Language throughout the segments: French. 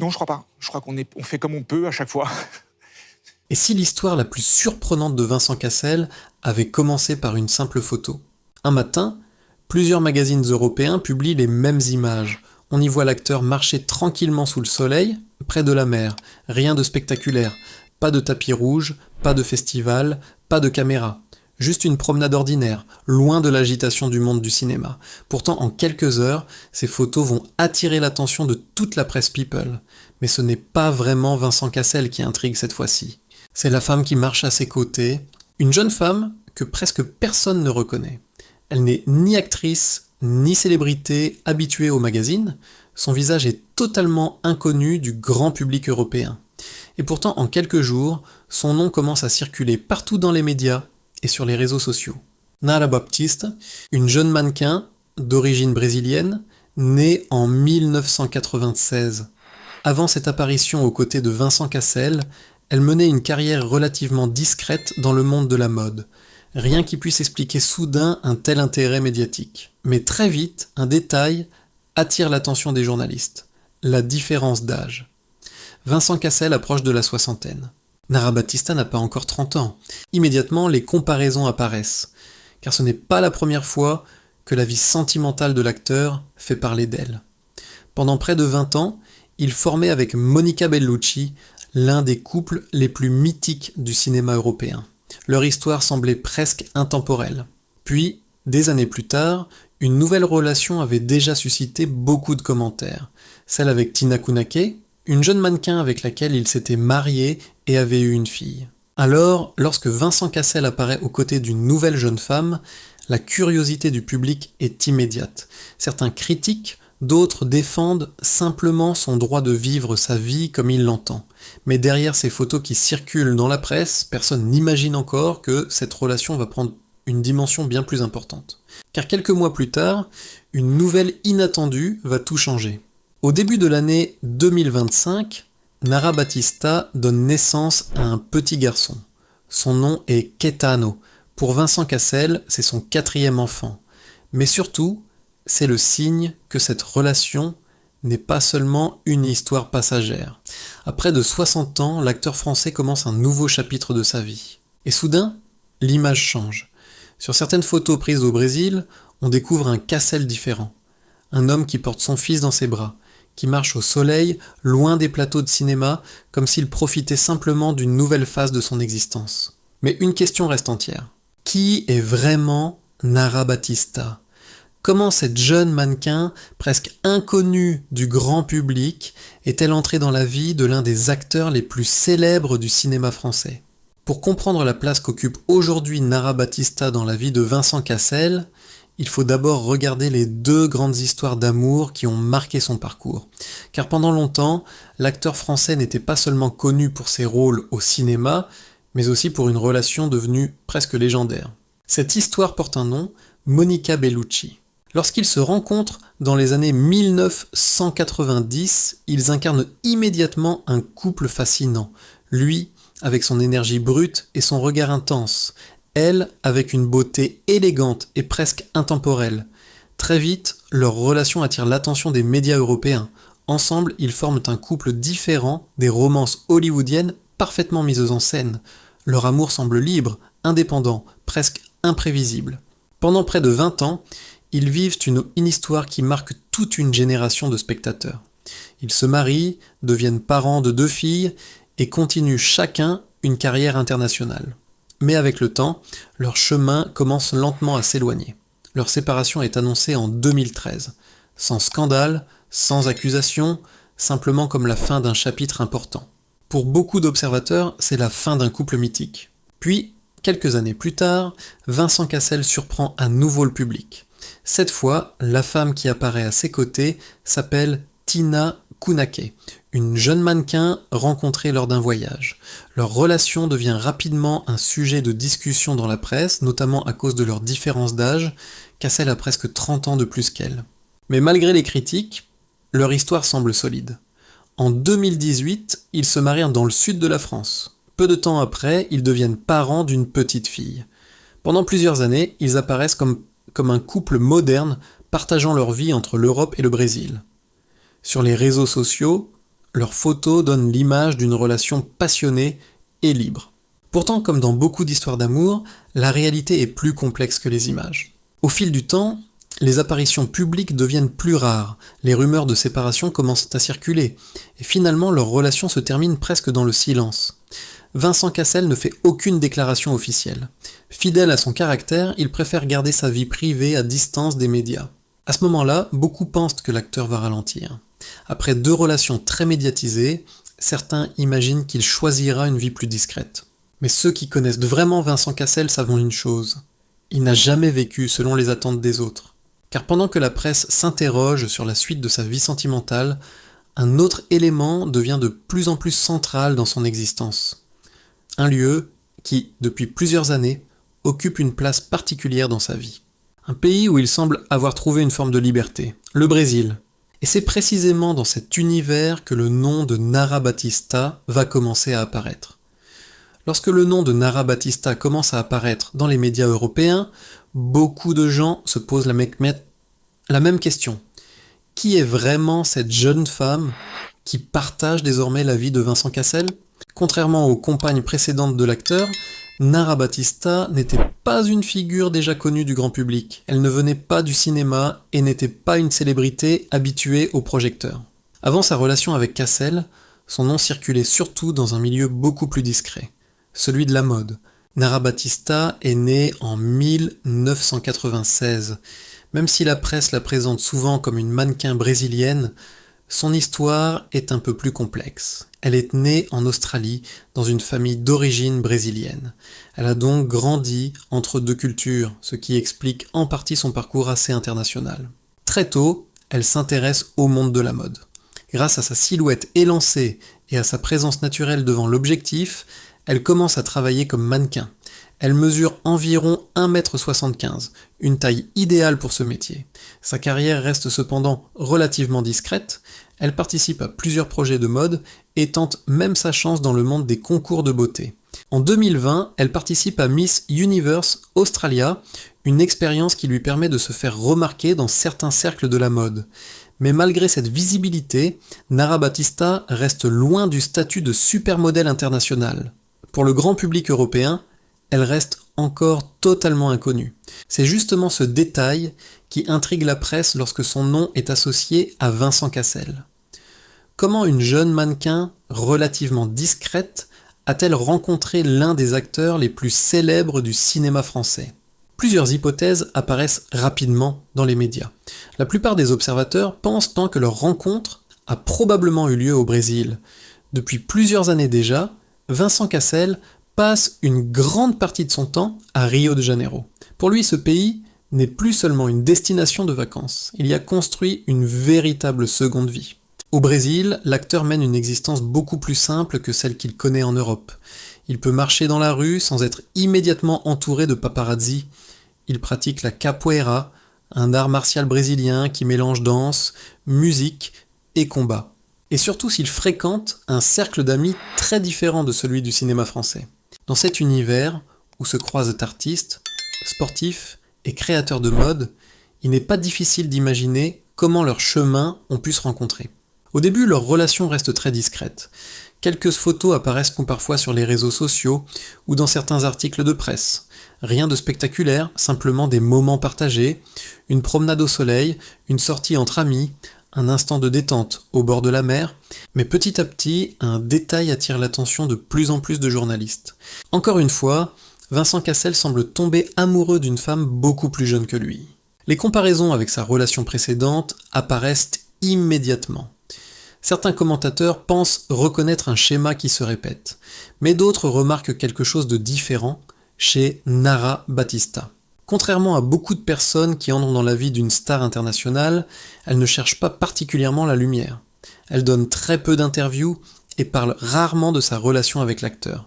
Non, je crois pas. Je crois on fait comme on peut à chaque fois. Et si l'histoire la plus surprenante de Vincent Cassel avait commencé par une simple photo? Un matin, plusieurs magazines européens publient les mêmes images. On y voit l'acteur marcher tranquillement sous le soleil, près de la mer. Rien de spectaculaire. Pas de tapis rouge, pas de festival, pas de caméra. Juste une promenade ordinaire, loin de l'agitation du monde du cinéma. Pourtant, en quelques heures, ces photos vont attirer l'attention de toute la presse people. Mais ce n'est pas vraiment Vincent Cassel qui intrigue cette fois-ci. C'est la femme qui marche à ses côtés, une jeune femme que presque personne ne reconnaît. Elle n'est ni actrice, ni célébrité habituée aux magazines, son visage est totalement inconnu du grand public européen. Et pourtant, en quelques jours, son nom commence à circuler partout dans les médias et sur les réseaux sociaux. Nara Baptista, une jeune mannequin d'origine brésilienne, née en 1996. Avant cette apparition aux côtés de Vincent Cassel, elle menait une carrière relativement discrète dans le monde de la mode. Rien qui puisse expliquer soudain un tel intérêt médiatique. Mais très vite, un détail attire l'attention des journalistes. La différence d'âge. Vincent Cassel approche de la soixantaine. Nara Baptista n'a pas encore 30 ans. Immédiatement, les comparaisons apparaissent. Car ce n'est pas la première fois que la vie sentimentale de l'acteur fait parler d'elle. Pendant près de 20 ans, il formait avec Monica Bellucci l'un des couples les plus mythiques du cinéma européen. Leur histoire semblait presque intemporelle. Puis, des années plus tard, une nouvelle relation avait déjà suscité beaucoup de commentaires. Celle avec Tina Kunake, une jeune mannequin avec laquelle il s'était marié et avait eu une fille. Alors, lorsque Vincent Cassel apparaît aux côtés d'une nouvelle jeune femme, la curiosité du public est immédiate. Certains critiquent, d'autres défendent simplement son droit de vivre sa vie comme il l'entend. Mais derrière ces photos qui circulent dans la presse, personne n'imagine encore que cette relation va prendre une dimension bien plus importante. Car quelques mois plus tard, une nouvelle inattendue va tout changer. Au début de l'année 2025, Nara Baptista donne naissance à un petit garçon. Son nom est Caetano. Pour Vincent Cassel, c'est son 4e enfant. Mais surtout, c'est le signe que cette relation n'est pas seulement une histoire passagère. À près de 60 ans, l'acteur français commence un nouveau chapitre de sa vie. Et soudain, l'image change. Sur certaines photos prises au Brésil, on découvre un Cassel différent. Un homme qui porte son fils dans ses bras, qui marche au soleil, loin des plateaux de cinéma, comme s'il profitait simplement d'une nouvelle phase de son existence. Mais une question reste entière. Qui est vraiment Nara Baptista ? Comment cette jeune mannequin, presque inconnue du grand public, est-elle entrée dans la vie de l'un des acteurs les plus célèbres du cinéma français ? Pour comprendre la place qu'occupe aujourd'hui Nara Baptista dans la vie de Vincent Cassel, il faut d'abord regarder les 2 grandes histoires d'amour qui ont marqué son parcours. Car pendant longtemps, l'acteur français n'était pas seulement connu pour ses rôles au cinéma, mais aussi pour une relation devenue presque légendaire. Cette histoire porte un nom, Monica Bellucci. Lorsqu'ils se rencontrent dans les années 1990, ils incarnent immédiatement un couple fascinant. Lui, avec son énergie brute et son regard intense. Elle, avec une beauté élégante et presque intemporelle. Très vite, leur relation attire l'attention des médias européens. Ensemble, ils forment un couple différent des romances hollywoodiennes parfaitement mises en scène. Leur amour semble libre, indépendant, presque imprévisible. Pendant près de 20 ans, ils vivent une histoire qui marque toute une génération de spectateurs. Ils se marient, deviennent parents de 2 filles et continuent chacun une carrière internationale. Mais avec le temps, leur chemin commence lentement à s'éloigner. Leur séparation est annoncée en 2013, sans scandale, sans accusation, simplement comme la fin d'un chapitre important. Pour beaucoup d'observateurs, c'est la fin d'un couple mythique. Puis, quelques années plus tard, Vincent Cassel surprend à nouveau le public. Cette fois, la femme qui apparaît à ses côtés s'appelle Tina Kunake, une jeune mannequin rencontrée lors d'un voyage. Leur relation devient rapidement un sujet de discussion dans la presse, notamment à cause de leur différence d'âge. Cassel a presque 30 ans de plus qu'elle. Mais malgré les critiques, leur histoire semble solide. En 2018, ils se marient dans le sud de la France. Peu de temps après, ils deviennent parents d'une petite fille. Pendant plusieurs années, ils apparaissent comme un couple moderne partageant leur vie entre l'Europe et le Brésil. Sur les réseaux sociaux, leurs photos donnent l'image d'une relation passionnée et libre. Pourtant, comme dans beaucoup d'histoires d'amour, la réalité est plus complexe que les images. Au fil du temps, les apparitions publiques deviennent plus rares, les rumeurs de séparation commencent à circuler, et finalement leur relation se termine presque dans le silence. Vincent Cassel ne fait aucune déclaration officielle. Fidèle à son caractère, il préfère garder sa vie privée à distance des médias. À ce moment-là, beaucoup pensent que l'acteur va ralentir. Après 2 relations très médiatisées, certains imaginent qu'il choisira une vie plus discrète. Mais ceux qui connaissent vraiment Vincent Cassel savent une chose. Il n'a jamais vécu selon les attentes des autres. Car pendant que la presse s'interroge sur la suite de sa vie sentimentale, un autre élément devient de plus en plus central dans son existence. Un lieu qui, depuis plusieurs années, occupe une place particulière dans sa vie. Un pays où il semble avoir trouvé une forme de liberté, le Brésil. Et c'est précisément dans cet univers que le nom de Nara Batista va commencer à apparaître. Lorsque le nom de Nara Batista commence à apparaître dans les médias européens, beaucoup de gens se posent la même question. Qui est vraiment cette jeune femme qui partage désormais la vie de Vincent Cassel ? Contrairement aux compagnes précédentes de l'acteur, Nara Batista n'était pas une figure déjà connue du grand public. Elle ne venait pas du cinéma et n'était pas une célébrité habituée aux projecteurs. Avant sa relation avec Cassel, son nom circulait surtout dans un milieu beaucoup plus discret, celui de la mode. Nara Batista est née en 1996. Même si la presse la présente souvent comme une mannequin brésilienne, son histoire est un peu plus complexe. Elle est née en Australie, dans une famille d'origine brésilienne. Elle a donc grandi entre 2 cultures, ce qui explique en partie son parcours assez international. Très tôt, elle s'intéresse au monde de la mode. Grâce à sa silhouette élancée et à sa présence naturelle devant l'objectif, elle commence à travailler comme mannequin. Elle mesure environ 1,75 m, une taille idéale pour ce métier. Sa carrière reste cependant relativement discrète, elle participe à plusieurs projets de mode et tente même sa chance dans le monde des concours de beauté. En 2020, elle participe à Miss Universe Australia, une expérience qui lui permet de se faire remarquer dans certains cercles de la mode. Mais malgré cette visibilité, Nara Batista reste loin du statut de supermodèle international. Pour le grand public européen, elle reste encore totalement inconnue. C'est justement ce détail qui intrigue la presse lorsque son nom est associé à Vincent Cassel. Comment une jeune mannequin relativement discrète a-t-elle rencontré l'un des acteurs les plus célèbres du cinéma français ? Plusieurs hypothèses apparaissent rapidement dans les médias. La plupart des observateurs pensent tant que leur rencontre a probablement eu lieu au Brésil. Depuis plusieurs années déjà, Vincent Cassel passe une grande partie de son temps à Rio de Janeiro. Pour lui, ce pays n'est plus seulement une destination de vacances, il y a construit une véritable seconde vie. Au Brésil, l'acteur mène une existence beaucoup plus simple que celle qu'il connaît en Europe. Il peut marcher dans la rue sans être immédiatement entouré de paparazzi. Il pratique la capoeira, un art martial brésilien qui mélange danse, musique et combat. Et surtout s'il fréquente un cercle d'amis très différent de celui du cinéma français. Dans cet univers, où se croisent artistes, sportifs et créateurs de mode, il n'est pas difficile d'imaginer comment leurs chemins ont pu se rencontrer. Au début, leur relation reste très discrète. Quelques photos apparaissent parfois sur les réseaux sociaux ou dans certains articles de presse. Rien de spectaculaire, simplement des moments partagés, une promenade au soleil, une sortie entre amis, un instant de détente au bord de la mer, mais petit à petit, un détail attire l'attention de plus en plus de journalistes. Encore une fois, Vincent Cassel semble tomber amoureux d'une femme beaucoup plus jeune que lui. Les comparaisons avec sa relation précédente apparaissent immédiatement. Certains commentateurs pensent reconnaître un schéma qui se répète, mais d'autres remarquent quelque chose de différent chez Nara Batista. Contrairement à beaucoup de personnes qui entrent dans la vie d'une star internationale, elle ne cherche pas particulièrement la lumière. Elle donne très peu d'interviews et parle rarement de sa relation avec l'acteur.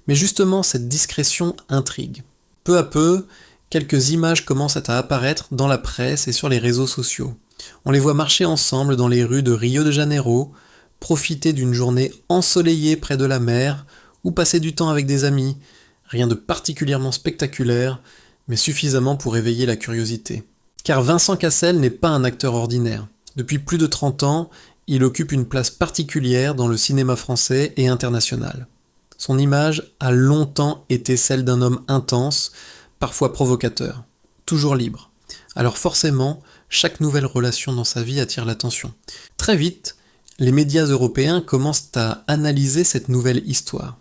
Mais justement, cette discrétion intrigue. Peu à peu, quelques images commencent à apparaître dans la presse et sur les réseaux sociaux. On les voit marcher ensemble dans les rues de Rio de Janeiro, profiter d'une journée ensoleillée près de la mer, ou passer du temps avec des amis. Rien de particulièrement spectaculaire, mais suffisamment pour éveiller la curiosité. Car Vincent Cassel n'est pas un acteur ordinaire. Depuis plus de 30 ans, il occupe une place particulière dans le cinéma français et international. Son image a longtemps été celle d'un homme intense, parfois provocateur, toujours libre. Alors forcément, chaque nouvelle relation dans sa vie attire l'attention. Très vite, les médias européens commencent à analyser cette nouvelle histoire.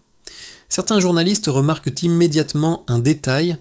Certains journalistes remarquent immédiatement un détail: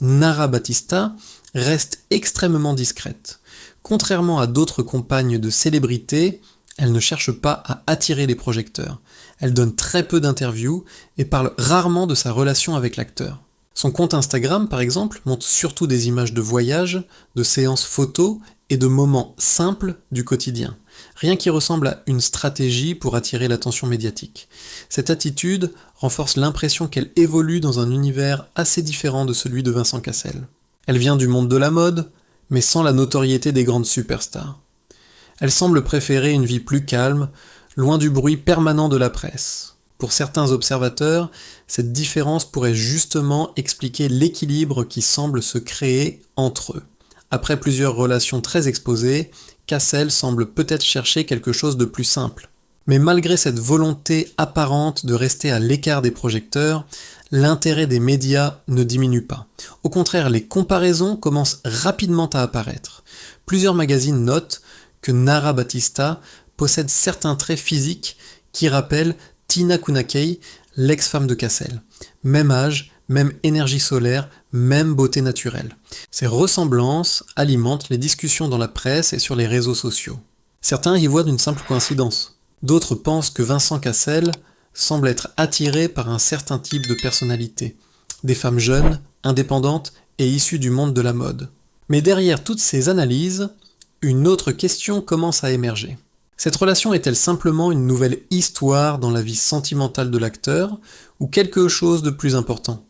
Nara Batista reste extrêmement discrète. Contrairement à d'autres compagnes de célébrités, elle ne cherche pas à attirer les projecteurs. Elle donne très peu d'interviews et parle rarement de sa relation avec l'acteur. Son compte Instagram, par exemple, montre surtout des images de voyages, de séances photos et de moments simples du quotidien. Rien qui ressemble à une stratégie pour attirer l'attention médiatique. Cette attitude renforce l'impression qu'elle évolue dans un univers assez différent de celui de Vincent Cassel. Elle vient du monde de la mode, mais sans la notoriété des grandes superstars. Elle semble préférer une vie plus calme, loin du bruit permanent de la presse. Pour certains observateurs, cette différence pourrait justement expliquer l'équilibre qui semble se créer entre eux. Après plusieurs relations très exposées, Cassel semble peut-être chercher quelque chose de plus simple. Mais malgré cette volonté apparente de rester à l'écart des projecteurs, l'intérêt des médias ne diminue pas. Au contraire, les comparaisons commencent rapidement à apparaître. Plusieurs magazines notent que Nara Batista possède certains traits physiques qui rappellent Tina Kunakey, l'ex-femme de Cassel. Même âge, même énergie solaire, même beauté naturelle. Ces ressemblances alimentent les discussions dans la presse et sur les réseaux sociaux. Certains y voient d'une simple coïncidence. D'autres pensent que Vincent Cassel semble être attiré par un certain type de personnalité. Des femmes jeunes, indépendantes et issues du monde de la mode. Mais derrière toutes ces analyses, une autre question commence à émerger. Cette relation est-elle simplement une nouvelle histoire dans la vie sentimentale de l'acteur, ou quelque chose de plus important ?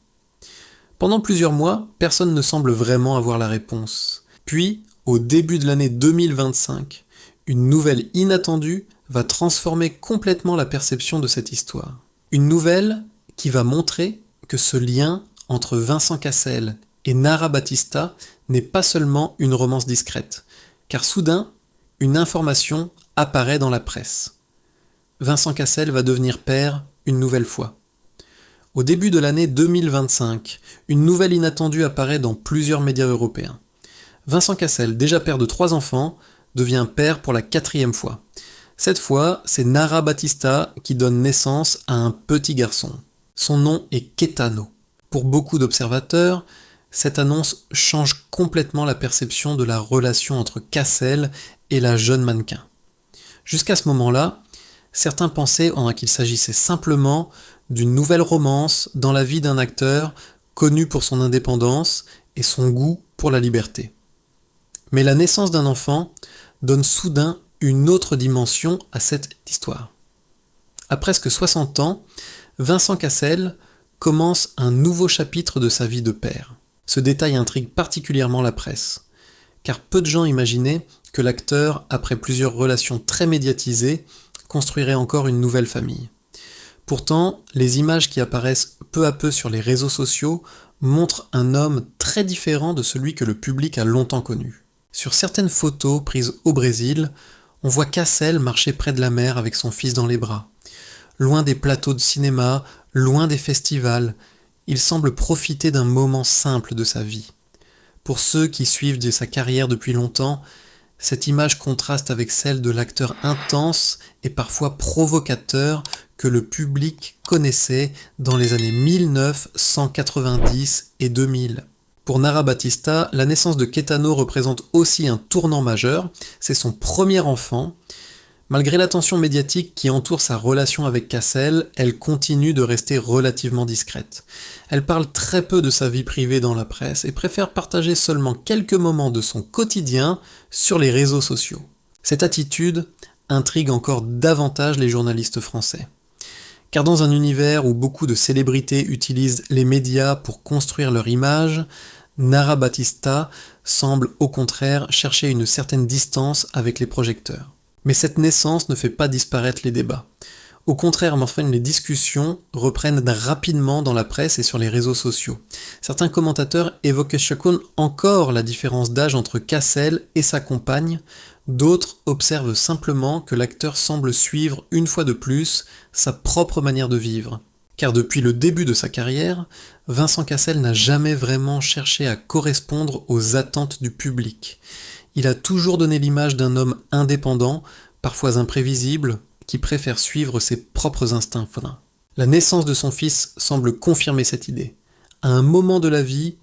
Pendant plusieurs mois, personne ne semble vraiment avoir la réponse. Puis, au début de l'année 2025, une nouvelle inattendue va transformer complètement la perception de cette histoire. Une nouvelle qui va montrer que ce lien entre Vincent Cassel et Nara Batista n'est pas seulement une romance discrète, car soudain, une information apparaît dans la presse. Vincent Cassel va devenir père une nouvelle fois. Au début de l'année 2025, une nouvelle inattendue apparaît dans plusieurs médias européens. Vincent Cassel, déjà père de 3 enfants, devient père pour la 4e fois. Cette fois, c'est Nara Batista qui donne naissance à un petit garçon. Son nom est Caetano. Pour beaucoup d'observateurs, cette annonce change complètement la perception de la relation entre Cassel et la jeune mannequin. Jusqu'à ce moment-là, certains pensaient qu'il s'agissait simplement d'une nouvelle romance dans la vie d'un acteur connu pour son indépendance et son goût pour la liberté. Mais la naissance d'un enfant donne soudain une autre dimension à cette histoire. À presque 60 ans, Vincent Cassel commence un nouveau chapitre de sa vie de père. Ce détail intrigue particulièrement la presse, car peu de gens imaginaient que l'acteur, après plusieurs relations très médiatisées, construirait encore une nouvelle famille. Pourtant, les images qui apparaissent peu à peu sur les réseaux sociaux montrent un homme très différent de celui que le public a longtemps connu. Sur certaines photos prises au Brésil, on voit Cassel marcher près de la mer avec son fils dans les bras. Loin des plateaux de cinéma, loin des festivals, il semble profiter d'un moment simple de sa vie. Pour ceux qui suivent sa carrière depuis longtemps, cette image contraste avec celle de l'acteur intense et parfois provocateur que le public connaissait dans les années 1990 et 2000. Pour Nara Batista, la naissance de Caetano représente aussi un tournant majeur. C'est son premier enfant. Malgré l'attention médiatique qui entoure sa relation avec Cassel, elle continue de rester relativement discrète. Elle parle très peu de sa vie privée dans la presse et préfère partager seulement quelques moments de son quotidien sur les réseaux sociaux. Cette attitude intrigue encore davantage les journalistes français. Car dans un univers où beaucoup de célébrités utilisent les médias pour construire leur image, Nara Batista semble au contraire chercher une certaine distance avec les projecteurs. Mais cette naissance ne fait pas disparaître les débats. Au contraire, les discussions reprennent rapidement dans la presse et sur les réseaux sociaux. Certains commentateurs évoquent chacun encore la différence d'âge entre Cassel et sa compagne, D'autres observent simplement que l'acteur semble suivre une fois de plus sa propre manière de vivre. Car depuis le début de sa carrière, Vincent Cassel n'a jamais vraiment cherché à correspondre aux attentes du public. Il a toujours donné l'image d'un homme indépendant, parfois imprévisible, qui préfère suivre ses propres instincts. La naissance de son fils semble confirmer cette idée. À un moment de la vie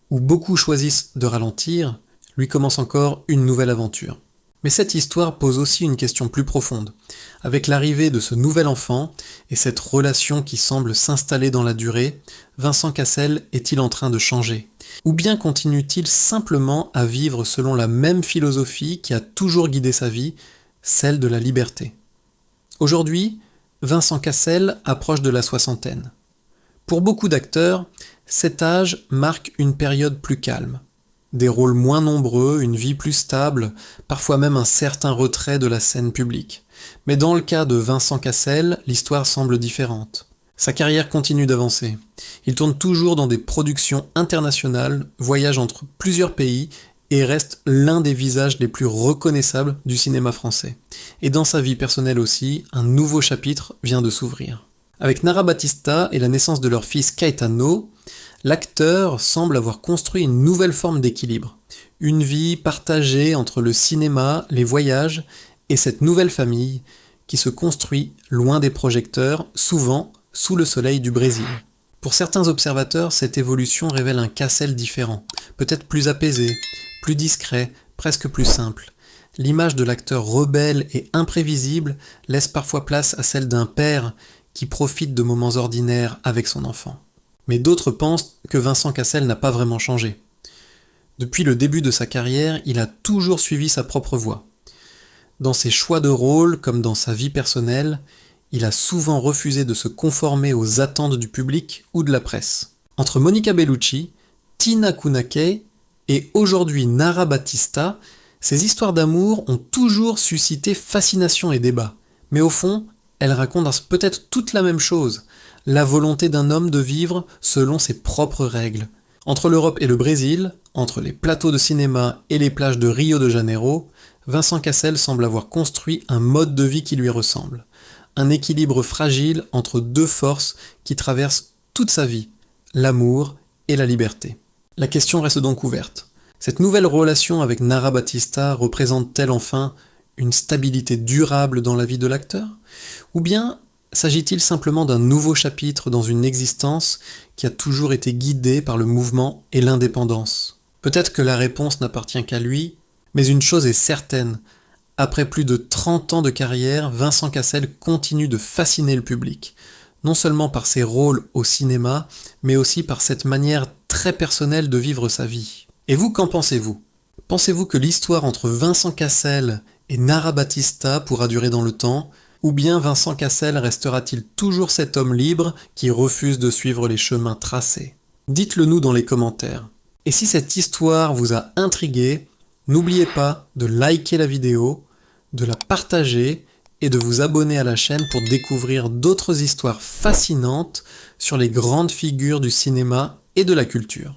où beaucoup choisissent de ralentir, lui commence encore une nouvelle aventure. Mais cette histoire pose aussi une question plus profonde. Avec l'arrivée de ce nouvel enfant et cette relation qui semble s'installer dans la durée, Vincent Cassel est-il en train de changer ? Ou bien continue-t-il simplement à vivre selon la même philosophie qui a toujours guidé sa vie, celle de la liberté ? Aujourd'hui, Vincent Cassel approche de la soixantaine. Pour beaucoup d'acteurs, cet âge marque une période plus calme. Des rôles moins nombreux, une vie plus stable, parfois même un certain retrait de la scène publique. Mais dans le cas de Vincent Cassel, l'histoire semble différente. Sa carrière continue d'avancer. Il tourne toujours dans des productions internationales, voyage entre plusieurs pays et reste l'un des visages les plus reconnaissables du cinéma français. Et dans sa vie personnelle aussi, un nouveau chapitre vient de s'ouvrir. Avec Nara Batista et la naissance de leur fils Caetano, l'acteur semble avoir construit une nouvelle forme d'équilibre. Une vie partagée entre le cinéma, les voyages et cette nouvelle famille qui se construit loin des projecteurs, souvent sous le soleil du Brésil. Pour certains observateurs, cette évolution révèle un Cassel différent, peut-être plus apaisé, plus discret, presque plus simple. L'image de l'acteur rebelle et imprévisible laisse parfois place à celle d'un père qui profite de moments ordinaires avec son enfant. Mais d'autres pensent que Vincent Cassel n'a pas vraiment changé. Depuis le début de sa carrière, il a toujours suivi sa propre voie. Dans ses choix de rôle, comme dans sa vie personnelle, il a souvent refusé de se conformer aux attentes du public ou de la presse. Entre Monica Bellucci, Tina Kunakey et aujourd'hui Nara Batista, ces histoires d'amour ont toujours suscité fascination et débat. Mais au fond, elles racontent peut-être toute la même chose, la volonté d'un homme de vivre selon ses propres règles. Entre l'Europe et le Brésil, entre les plateaux de cinéma et les plages de Rio de Janeiro, Vincent Cassel semble avoir construit un mode de vie qui lui ressemble. Un équilibre fragile entre deux forces qui traversent toute sa vie, l'amour et la liberté. La question reste donc ouverte. Cette nouvelle relation avec Nara Batista représente-t-elle enfin une stabilité durable dans la vie de l'acteur ? Ou bien s'agit-il simplement d'un nouveau chapitre dans une existence qui a toujours été guidée par le mouvement et l'indépendance ? Peut-être que la réponse n'appartient qu'à lui, mais une chose est certaine. Après plus de 30 ans de carrière, Vincent Cassel continue de fasciner le public, non seulement par ses rôles au cinéma, mais aussi par cette manière très personnelle de vivre sa vie. Et vous, qu'en pensez-vous ? Pensez-vous que l'histoire entre Vincent Cassel et Nara Batista pourra durer dans le temps ? Ou bien Vincent Cassel restera-t-il toujours cet homme libre qui refuse de suivre les chemins tracés ? Dites-le nous dans les commentaires. Et si cette histoire vous a intrigué, n'oubliez pas de liker la vidéo, de la partager et de vous abonner à la chaîne pour découvrir d'autres histoires fascinantes sur les grandes figures du cinéma et de la culture.